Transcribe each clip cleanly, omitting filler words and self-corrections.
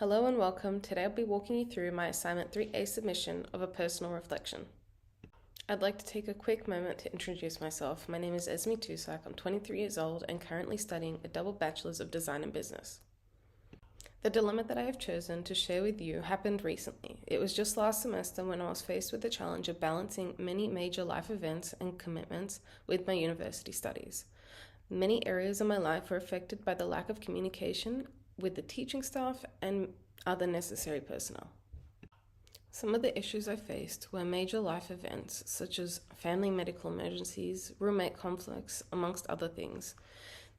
Hello and welcome. Today I'll be walking you through my Assignment 3A submission of a personal reflection. I'd like to take a quick moment to introduce myself. My name is Esmee Tusak. I'm 23 years old and currently studying a double Bachelor's of Design and Business. The dilemma that I have chosen to share with you happened recently. It was just last semester when I was faced with the challenge of balancing many major life events and commitments with my university studies. Many areas of my life were affected by the lack of communication with the teaching staff and other necessary personnel. Some of the issues I faced were major life events such as family medical emergencies, roommate conflicts, amongst other things.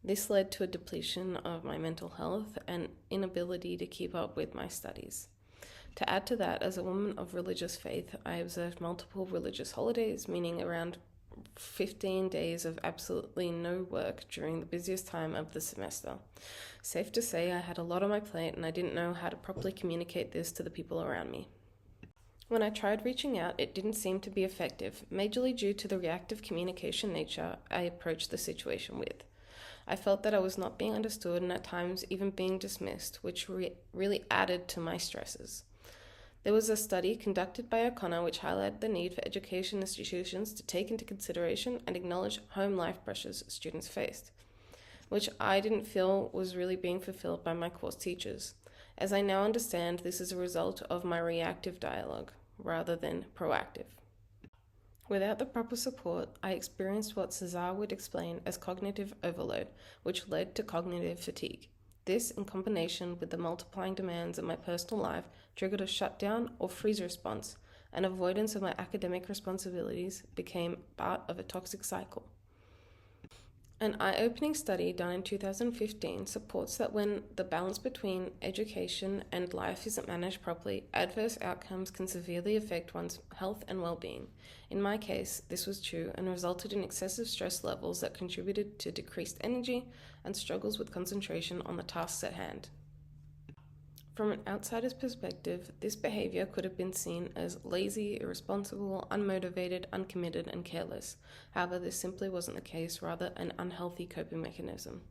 This led to a depletion of my mental health and inability to keep up with my studies. To add to that, as a woman of religious faith, I observed multiple religious holidays, meaning around 15 days of absolutely no work during the busiest time of the semester. Safe to say I had a lot on my plate and I didn't know how to properly communicate this to the people around me. When I tried reaching out, it didn't seem to be effective, majorly due to the reactive communication nature I approached the situation with. I felt that I was not being understood and at times even being dismissed, which really added to my stresses. There was a study conducted by O'Connor which highlighted the need for education institutions to take into consideration and acknowledge home life pressures students faced, which I didn't feel was really being fulfilled by my course teachers. As I now understand, this is a result of my reactive dialogue rather than proactive. Without the proper support, I experienced what Cesar would explain as cognitive overload, which led to cognitive fatigue. This, in combination with the multiplying demands of my personal life, triggered a shutdown or freeze response, and avoidance of my academic responsibilities became part of a toxic cycle. An eye-opening study done in 2015 supports that when the balance between education and life isn't managed properly, adverse outcomes can severely affect one's health and well-being. In my case, this was true and resulted in excessive stress levels that contributed to decreased energy and struggles with concentration on the tasks at hand. From an outsider's perspective, this behavior could have been seen as lazy, irresponsible, unmotivated, uncommitted, and careless. However, this simply wasn't the case, rather an unhealthy coping mechanism.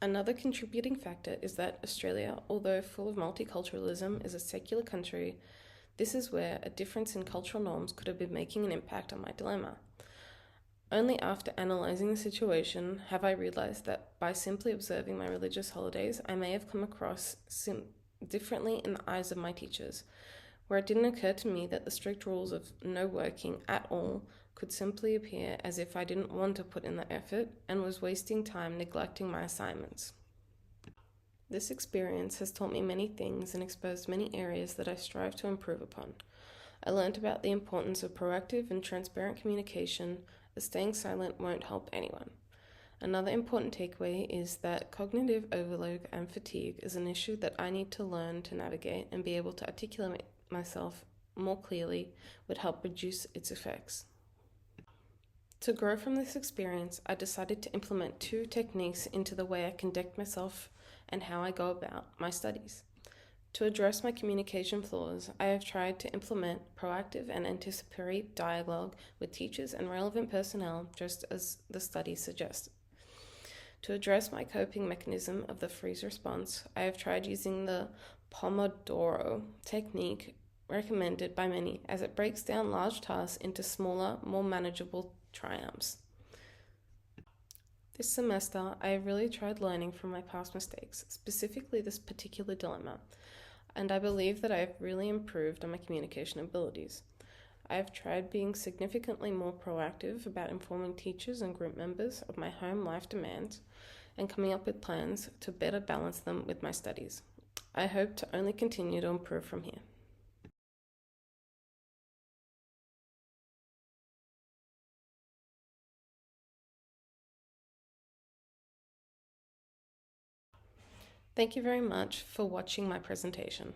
Another contributing factor is that Australia, although full of multiculturalism, is a secular country. This is where a difference in cultural norms could have been making an impact on my dilemma. Only after analysing the situation have I realised that by simply observing my religious holidays, I may have come across differently in the eyes of my teachers, where it didn't occur to me that the strict rules of no working at all could simply appear as if I didn't want to put in the effort and was wasting time neglecting my assignments. This experience has taught me many things and exposed many areas that I strive to improve upon. I learned about the importance of proactive and transparent communication, as staying silent won't help anyone. Another important takeaway is that cognitive overload and fatigue is an issue that I need to learn to navigate, and be able to articulate myself more clearly would help reduce its effects. To grow from this experience, I decided to implement 2 techniques into the way I conduct myself and how I go about my studies. To address my communication flaws, I have tried to implement proactive and anticipatory dialogue with teachers and relevant personnel, just as the study suggests. To address my coping mechanism of the freeze response, I have tried using the Pomodoro technique recommended by many, as it breaks down large tasks into smaller, more manageable triumphs. This semester, I have really tried learning from my past mistakes, specifically this particular dilemma, and I believe that I have really improved on my communication abilities. I have tried being significantly more proactive about informing teachers and group members of my home life demands and coming up with plans to better balance them with my studies. I hope to only continue to improve from here. Thank you very much for watching my presentation.